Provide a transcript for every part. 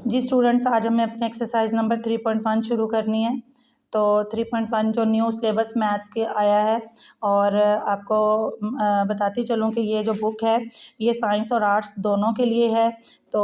जी students, आज हमें अपने एक्सरसाइज नंबर 3.1 शुरू करनी है। तो 3.1 जो न्यू सिलेबस मैथ्स के आया है, और आपको बताती चलूँ कि ये जो बुक है ये साइंस और आर्ट्स दोनों के लिए है। तो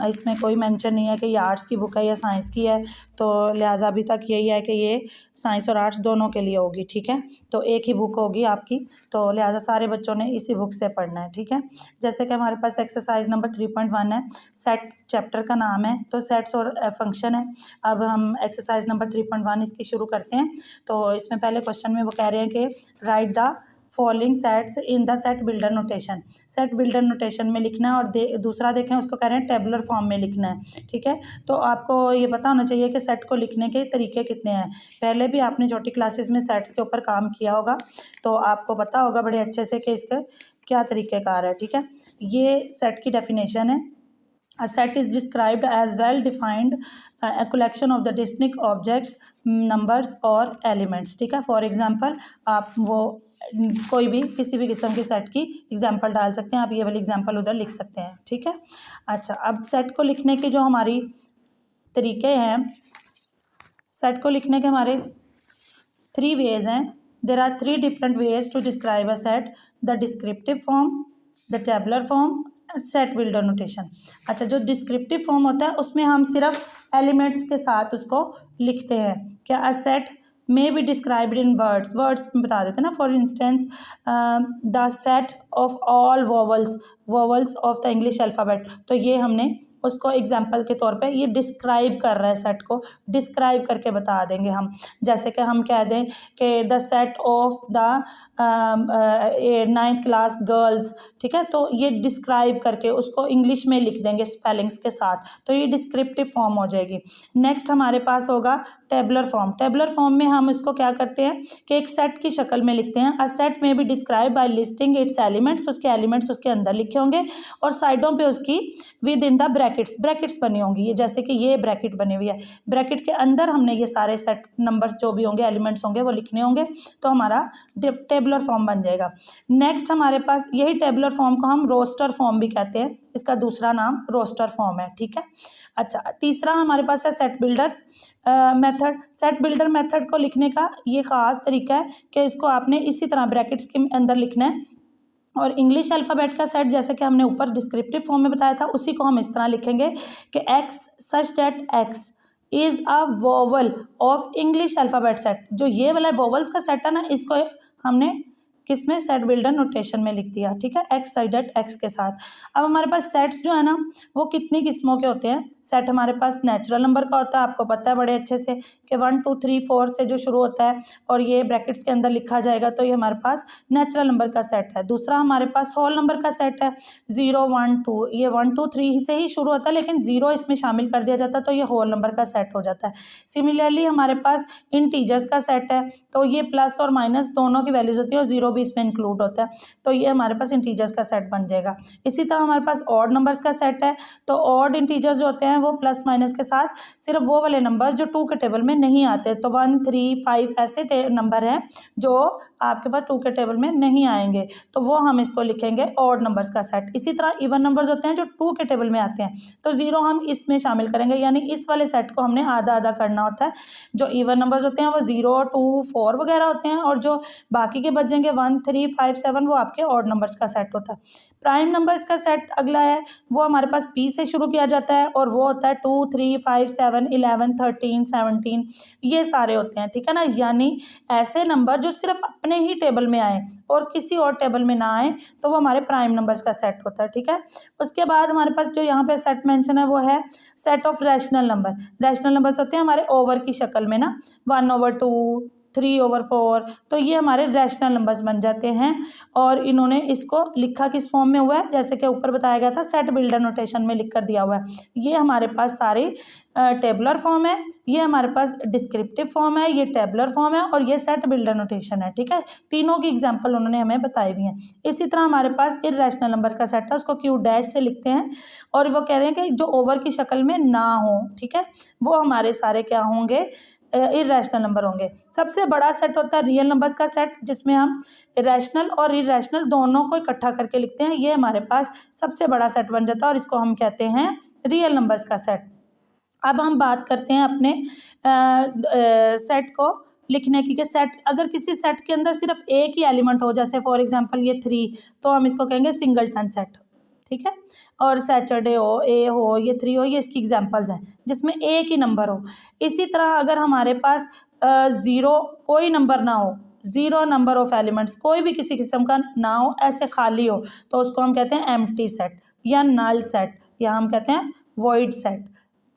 इसमें कोई मेंशन नहीं है कि ये आर्ट्स की बुक है या साइंस की है, तो लिहाजा अभी तक यही है कि ये साइंस और आर्ट्स दोनों के लिए होगी। ठीक है, तो एक ही बुक होगी आपकी, तो लिहाजा सारे बच्चों ने इसी बुक से पढ़ना है। ठीक है, जैसे कि हमारे पास एक्सरसाइज नंबर 3.1 है, सेट चैप्टर का नाम है, तो सेट्स और फंक्शन है। अब हम एक्सरसाइज नंबर 3.1 इसकी शुरू करते हैं। तो इसमें पहले क्वेश्चन में वो कह रहे हैं कि right the following sets in the set builder notation. Set builder notation में लिखना है, और दूसरा देखें उसको कह रहे हैं टेबुलर फॉर्म में लिखना है। ठीक है, तो आपको ये पता होना चाहिए कि सेट को लिखने के तरीके कितने हैं। पहले भी आपने छोटी क्लासेस में सेट्स के ऊपर काम किया होगा, तो आपको पता होगा बड़े अच्छे से कि इसका क्या तरीक़ेकार है। ठीक है, ये सेट की डेफिनेशन है। A set is described as well-defined a collection of the distinct objects, numbers और elements। ठीक है, फॉर एग्जांपल आप वो कोई भी किसी भी किस्म की सेट की एग्जांपल डाल सकते हैं। आप ये वाली एग्जांपल उधर लिख सकते हैं। ठीक है, अच्छा, अब सेट को लिखने के जो हमारी तरीके हैं, सेट को लिखने के हमारे 3 वेज हैं। There are 3 different ways to describe a set: the descriptive form, the tabular form, set builder notation. अच्छा, जो डिस्क्रिप्टिव फॉर्म होता है उसमें हम सिर्फ एलिमेंट्स के साथ उसको लिखते हैं। क्या a set may be described in words, words में बता देते हैं ना। For instance the set of all vowels of the English alphabet, तो ये हमने उसको एग्जाम्पल के तौर पे ये डिस्क्राइब कर रहा है, सेट को डिस्क्राइब करके बता देंगे हम। जैसे कि हम कह दें कि the set of the 9th class girls. ठीक है, तो ये डिस्क्राइब करके उसको इंग्लिश में लिख देंगे स्पेलिंग्स के साथ, तो ये डिस्क्रिप्टिव फॉर्म हो जाएगी। नेक्स्ट हमारे पास होगा टेबुलर फॉर्म। टेबुलर फॉर्म में हम इसको क्या करते हैं कि एक सेट की शक्ल में लिखते हैं। अ सेट में भी describe by listing it's elements, उसके एलिमेंट्स उसके अंदर लिखे होंगे और साइडों पे उसकी विद इन द ब्रैकेट्स बनी होंगी। ये जैसे कि ये ब्रैकेट बनी हुई है, ब्रैकेट के अंदर हमने ये सारे सेट नंबर्स जो भी होंगे, एलिमेंट्स होंगे, वो लिखने होंगे, तो हमारा टेबुलर फॉर्म बन जाएगा। नेक्स्ट हमारे पास यही टेबुलर फॉर्म को हम रोस्टर फॉर्म भी कहते हैं, इसका दूसरा नाम रोस्टर फॉर्म है। ठीक है, अच्छा, तीसरा हमारे पास है set builder method. Set builder method को लिखने का ये ख़ास तरीका है कि इसको आपने इसी तरह ब्रैकेट्स के अंदर लिखना है, और इंग्लिश अल्फ़ाबेट का सेट जैसे कि हमने ऊपर डिस्क्रिप्टिव फॉर्म में बताया था, उसी को हम इस तरह लिखेंगे कि x such that x is a vowel of English alphabet set. जो ये वाला वोवल्स का सेट है ना, इसको हमने किस में, सेट बिल्डर नोटेशन में लिख दिया। ठीक है, एक्स सच दैट एक्स के साथ। अब हमारे पास सेट्स जो है ना, वो कितनी किस्मों के होते हैं। सेट हमारे पास नेचुरल नंबर का होता है, आपको पता है बड़े अच्छे से कि 1 2 3 4 से जो शुरू होता है और ये ब्रैकेट्स के अंदर लिखा जाएगा, तो ये हमारे पास नेचुरल नंबर का सेट है। दूसरा हमारे पास होल नंबर का सेट है, 0 1 2, ये 1 2 3 से ही शुरू होता है, लेकिन 0 इसमें शामिल कर दिया जाता है, तो ये होल नंबर का सेट हो जाता है। सिमिलरली हमारे पास इंटीजर्स का सेट है, तो ये प्लस और माइनस दोनों की वैल्यूज होती है, और 0 भी इसमें इंक्लूड होता है, तो ये हमारे पास इंटीजर्स का सेट बन जाएगा। इसी तरह हमारे पास ऑड नंबर्स का सेट है, तो ऑड इंटीजर्स जो होते हैं वो प्लस माइनस के साथ सिर्फ वो वाले नंबर जो 2 के टेबल में नहीं आते, तो 1 3 5 ऐसे नंबर हैं जो आपके पास 2 के टेबल में नहीं आएंगे, तो वो हम इसको लिखेंगे ऑड नंबर्स का सेट। इसी तरह इवन नंबर्स होते हैं जो 2 के टेबल में आते हैं, तो 0 हम इसमें शामिल करेंगे, यानी इस वाले सेट को हमने आधा आधा करना होता है। जो इवन नंबर्स होते हैं वो 0 2 4 वगैरह होते हैं, और जो बाकी के बचेंगे 1 3 5 7 वो आपके ऑड नंबर्स का सेट होता है। प्राइम नंबर्स का सेट अगला है, वो हमारे पास पी से शुरू किया जाता है, और वो होता है 2 3 5 7 11 13 17, ये सारे होते हैं। ठीक है ना, यानी ऐसे नंबर जो सिर्फ अपने ही टेबल में आए और किसी और टेबल में ना आए, तो वो हमारे प्राइम नंबर्स का सेट होता है। ठीक है, उसके बाद हमारे पास जो यहाँ पे सेट मेंशन है वो है set of rational number. Rational numbers होते हैं हमारे ओवर की शक्ल में ना, 1/2 3/4, तो ये हमारे रैशनल नंबर्स बन जाते हैं, और इन्होंने इसको लिखा किस फॉर्म में हुआ है, जैसे कि ऊपर बताया गया था, सेट बिल्डर नोटेशन में लिख कर दिया हुआ है। ये हमारे पास सारे टेबुलर फॉर्म है, ये हमारे पास डिस्क्रिप्टिव फॉर्म है, ये टेबुलर फॉर्म है, और ये सेट बिल्डर नोटेशन है। ठीक है, तीनों की एग्जांपल उन्होंने हमें बताई हुई हैं। इसी तरह हमारे पास इर्रेशनल नंबर का सेट है, उसको क्यू डैश से लिखते हैं, और वो कह रहे हैं कि जो ओवर की शक्ल में ना हो। ठीक है, वो हमारे सारे क्या होंगे, इर्रेशनल नंबर होंगे। सबसे बड़ा सेट होता है रियल नंबर्स का सेट, जिसमें हम रैशनल और इर्रेशनल दोनों को इकट्ठा करके लिखते हैं, ये हमारे पास सबसे बड़ा सेट बन जाता है, और इसको हम कहते हैं रियल नंबर्स का सेट। अब हम बात करते हैं अपने सेट को लिखने की, कि सेट, अगर किसी सेट के अंदर सिर्फ एक ही एलिमेंट हो, जैसे फॉर एग्जांपल ये 3, तो हम इसको कहेंगे सिंगलटन सेट, ठीक है। और सैटरडे हो, ए हो, ये 3 हो, ये इसकी एग्जांपल्स हैं जिसमें एक ही नंबर हो। इसी तरह अगर हमारे पास 0 कोई नंबर ना हो, 0 नंबर ऑफ एलिमेंट्स कोई भी किसी किस्म का ना हो, ऐसे खाली हो, तो उसको हम कहते हैं एम्प्टी सेट या नल सेट, या हम कहते हैं वॉइड सेट।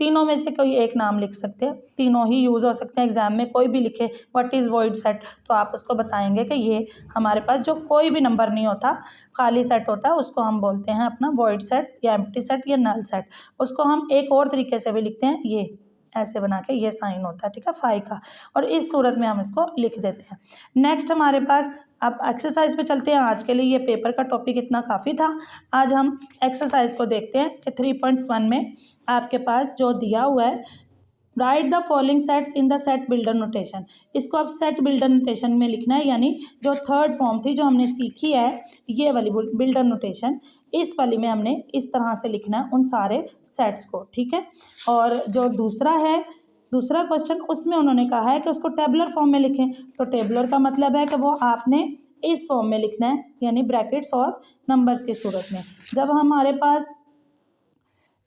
तीनों में से कोई एक नाम लिख सकते हैं, तीनों ही यूज़ हो सकते हैं। एग्जाम में कोई भी लिखे व्हाट इज़ वॉइड सेट, तो आप उसको बताएंगे कि ये हमारे पास जो कोई भी नंबर नहीं होता, खाली सेट होता है, उसको हम बोलते हैं अपना वॉइड सेट या एम्प्टी सेट या नल सेट। उसको हम एक और तरीके से भी लिखते हैं, ये ऐसे बना के, ये साइन होता है, ठीक है, फाई का, और इस सूरत में हम इसको लिख देते हैं। नेक्स्ट हमारे पास, अब एक्सरसाइज पे चलते हैं। आज के लिए ये पेपर का टॉपिक इतना काफ़ी था। आज हम एक्सरसाइज को देखते हैं कि 3.1 में आपके पास जो दिया हुआ है, right the following sets in the set builder notation. इसको अब सेट बिल्डर नोटेशन में लिखना है, यानी जो थर्ड फॉर्म थी जो हमने सीखी है, ये वाली बिल्डर नोटेशन, इस वाली में हमने इस तरह से लिखना है उन सारे सेट्स को, ठीक है। और जो दूसरा है, दूसरा क्वेश्चन, उसमें उन्होंने कहा है कि उसको टेबुलर फॉर्म में लिखें। तो टेबुलर का मतलब है कि वो आपने इस फॉर्म में लिखना है, यानी ब्रैकेट्स और नंबर्स की सूरत में। जब हमारे पास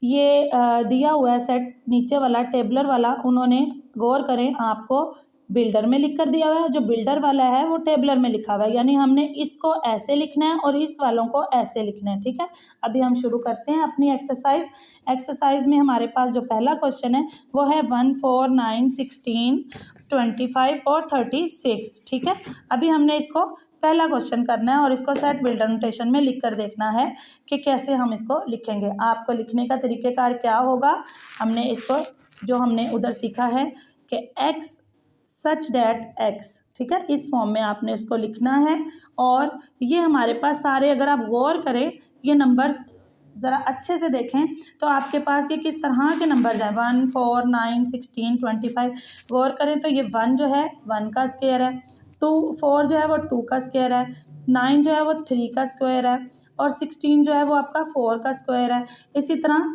ये दिया हुआ है सेट नीचे वाला टेबुलर वाला, उन्होंने गौर करें आपको बिल्डर में लिख कर दिया हुआ है, जो बिल्डर वाला है वो टेबुलर में लिखा हुआ है, यानी हमने इसको ऐसे लिखना है और इस वालों को ऐसे लिखना है, ठीक है। अभी हम शुरू करते हैं अपनी एक्सरसाइज। एक्सरसाइज में हमारे पास जो पहला क्वेश्चन है वो है 1, 4, 9, 16, 25 और 36, ठीक है। अभी हमने इसको पहला क्वेश्चन करना है और इसको सेट बिल्डर नोटेशन में लिख कर देखना है कि कैसे हम इसको लिखेंगे। आपको लिखने का तरीक़ेकार क्या होगा, हमने इसको, जो हमने उधर सीखा है कि x सच डैट x, ठीक है, इस फॉर्म में आपने इसको लिखना है। और ये हमारे पास सारे, अगर आप गौर करें, ये नंबर्स ज़रा अच्छे से देखें तो आपके पास ये किस तरह के नंबर्स हैं, 1, 4, 9, 16, 25। गौर करें तो ये 1 जो है 1 का स्क्वायर है, 4 जो है वो 2 का स्क्वायर है, 9 जो है वो 3 का स्क्वायर है, और 16 जो है वो आपका 4 का स्क्वायर है। इसी तरह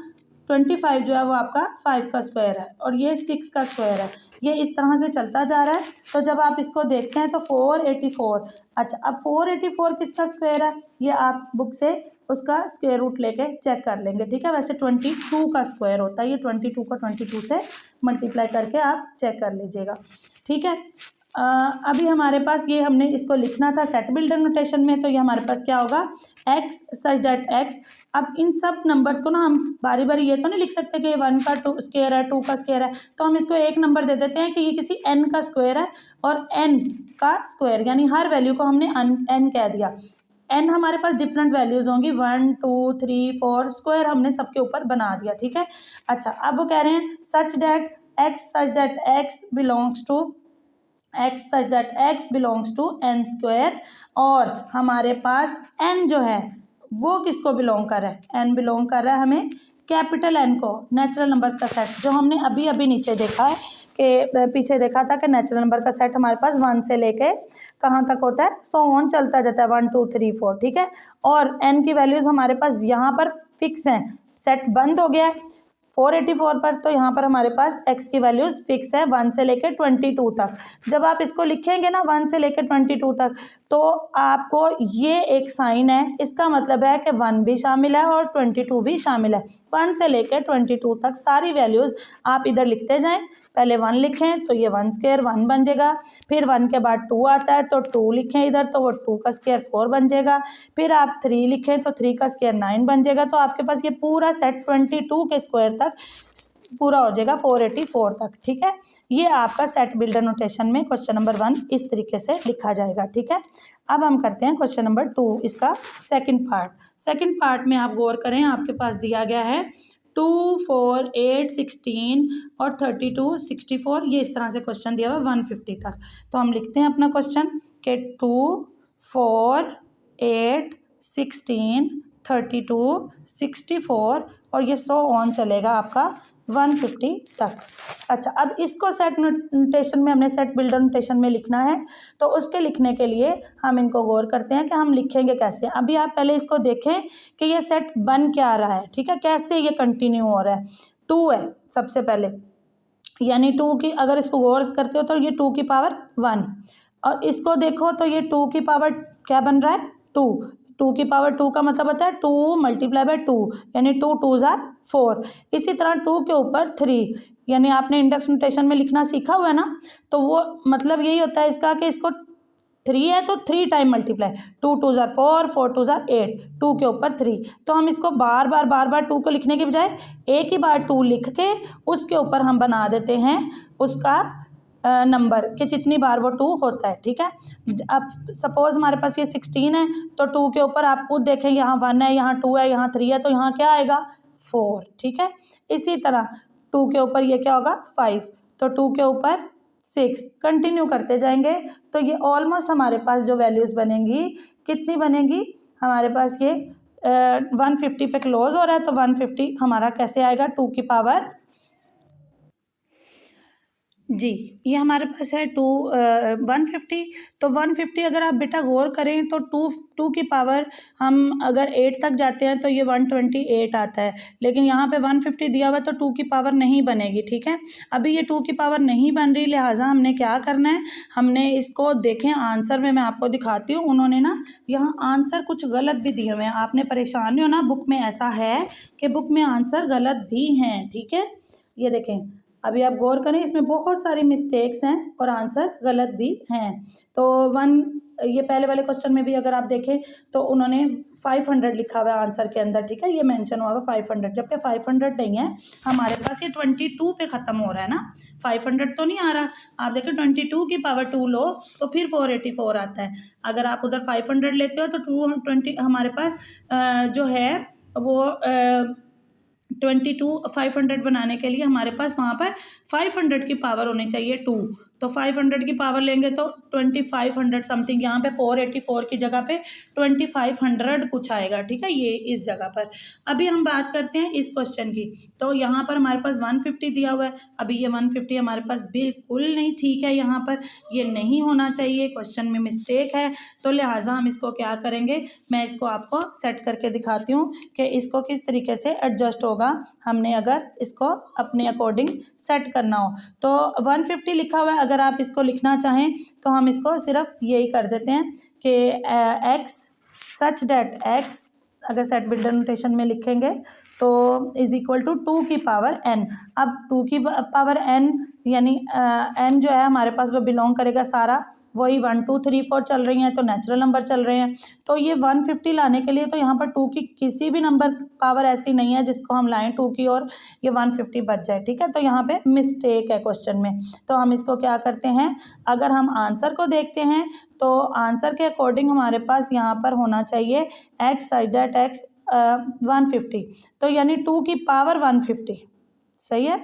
25 जो है वो आपका 5 का स्क्वायर है, और ये 6 का स्क्वायर है। ये इस तरह से चलता जा रहा है। तो जब आप इसको देखते हैं तो 484, अच्छा, अब 484 किसका स्क्वायर है, ये आप बुक से उसका स्क्वायर रूट लेके चेक कर लेंगे, ठीक है। वैसे 22 का स्क्वायर होता है, ये 22 को 22 से मल्टीप्लाई करके आप चेक कर लीजिएगा, ठीक है। अभी हमारे पास ये, हमने इसको लिखना था सेट बिल्डर नोटेशन में, तो ये हमारे पास क्या होगा, x सच डैट x। अब इन सब नंबर्स को ना हम बारी बारी ये तो नहीं लिख सकते कि 1 का स्क्वायर है, 2 का स्क्वायर है, तो हम इसको एक नंबर दे देते हैं कि ये किसी n का स्क्वायर है, और n का स्क्वायर, यानी हर वैल्यू को हमने n कह दिया। n हमारे पास डिफरेंट वैल्यूज होंगी, 1, 2, 3, 4, स्क्वायर हमने सबके ऊपर बना दिया, ठीक है। अच्छा, अब वो कह रहे हैं such that x belongs to n square, और हमारे पास n जो है वो किसको बिलोंग कर रहा है, n बिलोंग कर रहा है हमें कैपिटल N को, नेचुरल नंबर्स का सेट, जो हमने अभी अभी नीचे देखा है कि पीछे देखा था कि नेचुरल नंबर का सेट हमारे पास 1 से लेके कहाँ तक होता है, सो ऑन चलता जाता है, 1, 2, 3, 4, ठीक है। और n की वैल्यूज़ हमारे पास यहाँ पर फिक्स हैं, सेट बंद हो गया है 484 पर, तो यहाँ पर हमारे पास x की वैल्यूज़ फिक्स है 1 से लेकर 22 तक। जब आप इसको लिखेंगे ना 1 से लेकर 22 तक, तो आपको ये एक साइन है, इसका मतलब है कि 1 भी शामिल है और 22 भी शामिल है। 1 से लेकर 22 तक सारी वैल्यूज़ आप इधर लिखते जाएं। पहले 1 लिखें तो ये 1 स्क्वायर 1 बन जाएगा, फिर 1 के बाद 2 आता है तो 2 लिखें इधर, तो वो 2 का स्क्वायर 4 बन जाएगा, फिर आप 3 लिखें तो 3 का स्क्वायर 9 बन जाएगा। तो आपके पास ये पूरा सेट 22 के स्क्वायर तक पूरा हो जाएगा 484 तक, ठीक है। ये आपका सेट बिल्डर नोटेशन में क्वेश्चन नंबर 1 इस तरीके से लिखा जाएगा, ठीक है। अब हम करते हैं क्वेश्चन नंबर 2, इसका सेकंड पार्ट। सेकंड पार्ट में आप गौर करें, आपके पास दिया गया है 2, 4, 8, 16 और 32, 64, ये इस तरह से क्वेश्चन दिया हुआ 150 तक। तो हम लिखते हैं अपना क्वेश्चन कि 2, 4, 8, 16, 32, 64 और ये 100 ऑन चलेगा आपका 150 तक। अच्छा, अब इसको सेट नोटेशन में, हमने सेट बिल्डर नोटेशन में लिखना है, तो उसके लिखने के लिए हम इनको गौर करते हैं कि हम लिखेंगे कैसे। अभी आप पहले इसको देखें कि ये सेट बन क्या रहा है, ठीक है, कैसे ये कंटिन्यू हो रहा है। 2 है सबसे पहले, यानी 2 की अगर इसको गौर करते हो तो ये 2 की पावर 1, और इसको देखो तो ये 2 की पावर क्या बन रहा है 2, 2 की पावर 2 का मतलब होता है 2 मल्टीप्लाई बाय 2, यानी 2 2 जार 4। इसी तरह 2 के ऊपर 3, यानी आपने इंडेक्स नोटेशन में लिखना सीखा हुआ है ना, तो वो मतलब यही होता है इसका कि इसको 3 है तो 3 टाइम मल्टीप्लाई, 2 2 जार 4, 4 2 जार 8, 2 के ऊपर 3। तो हम इसको बार बार 2 को लिखने के बजाय एक ही बार 2 लिख के उसके ऊपर हम बना देते हैं उसका नंबर कि जितनी बार वो 2 होता है, ठीक है। अब सपोज हमारे पास ये 16 है, तो 2 के ऊपर आप खुद देखें, यहाँ 1 है, यहाँ 2 है, यहाँ 3 है, तो यहाँ क्या आएगा 4, ठीक है। इसी तरह 2 के ऊपर ये क्या होगा 5, तो 2 के ऊपर 6, कंटिन्यू करते जाएंगे। तो ये ऑलमोस्ट हमारे पास जो वैल्यूज़ बनेंगी कितनी बनेंगी, हमारे पास ये 150 पे क्लोज हो रहा है, तो 150 हमारा कैसे आएगा 2 की पावर जी, ये हमारे पास है 150। तो 150 अगर आप बेटा गौर करें तो 2 की पावर हम अगर 8 तक जाते हैं तो ये 128 आता है, लेकिन यहाँ पे 150 दिया हुआ है तो 2 की पावर नहीं बनेगी, ठीक है। अभी ये 2 की पावर नहीं बन रही, लिहाजा हमने क्या करना है, हमने इसको देखें आंसर में मैं आपको दिखाती हूँ। उन्होंने ना यहाँ आंसर कुछ गलत भी दिए हुए हैं, आपने परेशान नहीं होना, बुक में ऐसा है कि बुक में आंसर गलत भी हैं, ठीक है। ये देखें, अभी आप गौर करें, इसमें बहुत सारी मिस्टेक्स हैं और आंसर गलत भी हैं। तो ये पहले वाले क्वेश्चन में भी अगर आप देखें तो उन्होंने 500 लिखा हुआ है आंसर के अंदर, ठीक है, ये मेंशन हुआ है 500, जबकि 500 नहीं है हमारे पास, ये 22 पे ख़त्म हो रहा है ना, 500 तो नहीं आ रहा। आप देखो 22 की पावर 2 लो तो फिर 484 आता है। अगर आप उधर 500 लेते हो तो 220 हमारे पास जो है वो 500 बनाने के लिए हमारे पास वहाँ पर 500 की पावर होनी चाहिए 2, तो 500 की पावर लेंगे तो 2500 समथिंग, यहाँ पे 484 की जगह पे 2500 कुछ आएगा, ठीक है, ये इस जगह पर। अभी हम बात करते हैं इस क्वेश्चन की, तो यहाँ पर हमारे पास 150 दिया हुआ है। अभी ये 150 हमारे पास बिल्कुल नहीं ठीक है, यहाँ पर ये नहीं होना चाहिए, क्वेश्चन में मिस्टेक है, तो लिहाजा हम इसको क्या करेंगे, मैं इसको आपको सेट करके दिखाती हूँ कि इसको किस तरीके से एडजस्ट होगा। हमने अगर इसको अपने अकॉर्डिंग सेट करना हो तो 150 लिखा हुआ है, अगर आप इसको लिखना चाहें तो हम इसको सिर्फ यही कर देते हैं कि x सच डेट x, अगर सेट बिल्डर नोटेशन में लिखेंगे तो इज इक्वल टू 2 की पावर n। अब 2 की पावर n यानी n जो है हमारे पास वो बिलोंग करेगा सारा, वही 1 2 3 4 चल रही हैं तो नेचुरल नंबर चल रहे हैं। तो ये 150 लाने के लिए तो यहाँ पर 2 की किसी भी नंबर पावर ऐसी नहीं है जिसको हम लाएं 2 की और ये 150 बच जाए, ठीक है। तो यहाँ पे मिस्टेक है क्वेश्चन में, तो हम इसको क्या करते हैं, अगर हम आंसर को देखते हैं तो आंसर के अकॉर्डिंग हमारे पास यहाँ पर होना चाहिए x साइड डेट x 150, तो यानी 2 की पावर 150, सही है।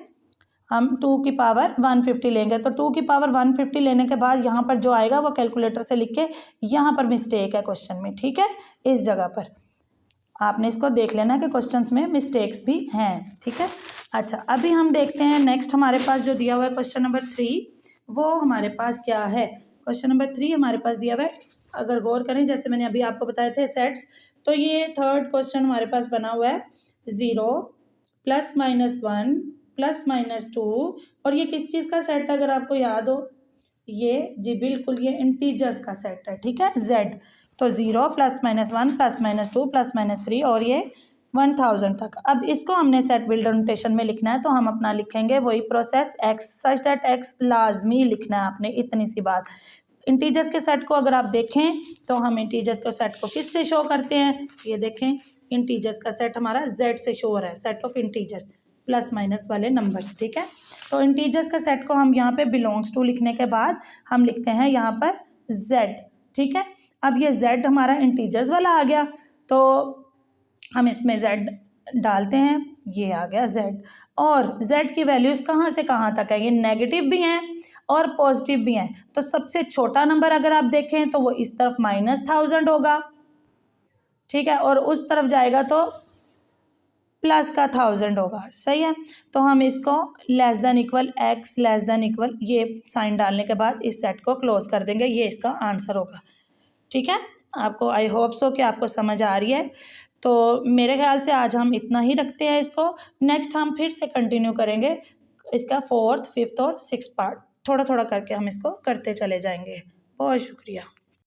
हम 2 की पावर 150 लेंगे, तो 2 की पावर 150 लेने के बाद यहाँ पर जो आएगा वो कैलकुलेटर से लिख के, यहाँ पर मिस्टेक है क्वेश्चन में, ठीक है, इस जगह पर आपने इसको देख लेना कि क्वेश्चंस में मिस्टेक्स भी हैं, ठीक है। अच्छा, अभी हम देखते हैं नेक्स्ट हमारे पास जो दिया हुआ है क्वेश्चन नंबर 3, वो हमारे पास क्या है। क्वेश्चन नंबर 3 हमारे पास दिया हुआ है, अगर गौर करें जैसे मैंने अभी आपको बताए थे सेट्स, तो ये थर्ड क्वेश्चन हमारे पास बना हुआ है 0 +-1 +-2, और ये किस चीज़ का सेट है अगर आपको याद हो, ये जी बिल्कुल ये इंटीजर्स का सेट है, ठीक है, z। तो 0 +-1 +-2 +-3 और ये 1000 तक। अब इसको हमने सेट बिल्डर नोटेशन में लिखना है, तो हम अपना लिखेंगे वही process x such that x लाजमी लिखना है आपने, इतनी सी बात। इंटीजर्स के सेट को अगर आप देखें तो हम इंटीजर्स के सेट को किस से शो करते हैं, ये देखें, इंटीजर्स का सेट हमारा z से शो हो रहा है, set of integers plus minus वाले नंबर्स, ठीक है। तो इंटीजर्स का सेट को हम यहाँ पे बिलोंग्स टू लिखने के बाद हम लिखते हैं यहाँ पर z, ठीक है। अब ये z हमारा इंटीजर्स वाला आ गया, तो हम इसमें z डालते हैं, ये आ गया z, और z की वैल्यूज़ कहाँ से कहाँ तक है, ये नेगेटिव भी हैं और पॉजिटिव भी हैं। तो सबसे छोटा नंबर अगर आप देखें तो वो इस तरफ -1000 होगा, ठीक है, और उस तरफ जाएगा तो प्लस का 1000 होगा, सही है। तो हम इसको less than equal x less than equal ये साइन डालने के बाद इस सेट को क्लोज कर देंगे, ये इसका आंसर होगा, ठीक है। आपको आई होप सो कि आपको समझ आ रही है। तो मेरे ख्याल से आज हम इतना ही रखते हैं इसको। नेक्स्ट हम फिर से कंटिन्यू करेंगे इसका 4th, 5th और 6th पार्ट, थोड़ा थोड़ा करके हम इसको करते चले जाएंगे। बहुत शुक्रिया।